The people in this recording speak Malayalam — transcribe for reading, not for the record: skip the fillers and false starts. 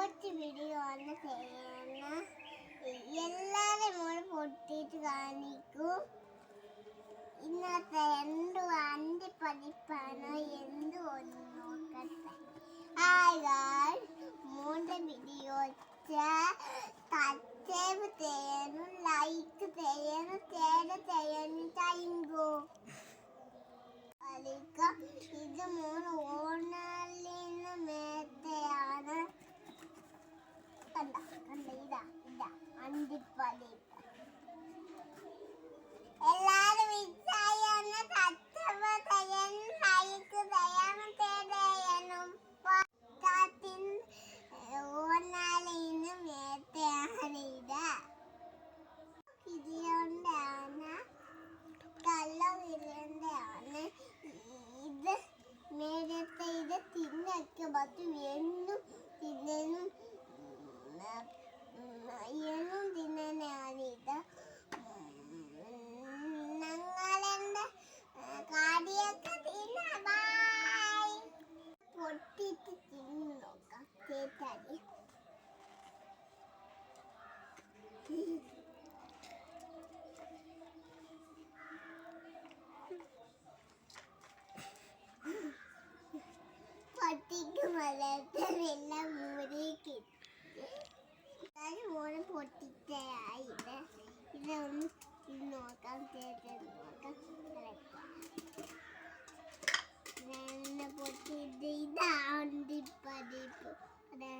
ഷോർട്ട് വീഡിയോ ആണ് ചെയ്യുന്ന. എല്ലാവരും കൂടെ പൊട്ടിയിട്ട് കാണിക്കും. ഇന്നത്തെ എന്തു അണ്ടിപ്പരിപ്പാണോ എന്തു ഒന്ന് നോക്കട്ടെ. മൂന്ന് വീഡിയോ സബ്സ്ക്രൈബ് ചെയ്യാനും ലൈക്ക് ചെയ്യാനും ഷെയർ ചെയ്യാനും താങ്ക്. ഇത് മൂന്ന് ഓണലിന് മേത്തെയാണ്. കണ്ട ഇതാ അണ്ടിപ്പരിപ്പ്. എല്ലാരും വിജയാണ് സബ്സ്ക്രൈബ് ചെയ്യാനും ലൈക്ക് ചെയ്യാനും ഷെയർ ചെയ്യാനും. ഓണലിന് മേത്തെയാണ് ഇത്. ഇതിലാണ് കള്ളവിരണ്ടാണ് ഇത്. നേരത്തെ ഇത് തിന്നൊക്കെ പറ്റും. എന്നും തിന്നാനാണിത്. ഞങ്ങളെന്റെ കാടിയൊക്കെ തിന്ന. പൊട്ടിട്ട് തിന്നു നോക്കാം. ചേട്ടാടി പൊട്ടിക്ക് വളർത്തതെല്ലാം മൂരേക്ക് മോനെ പൊട്ടിച്ചായത്. ഇതൊന്ന് നോക്കാം. ചേട്ടൻ നോക്കാം. പൊട്ടിയിട്ട് ഇതാ അണ്ടിപ്പരിപ്പ്. അതെ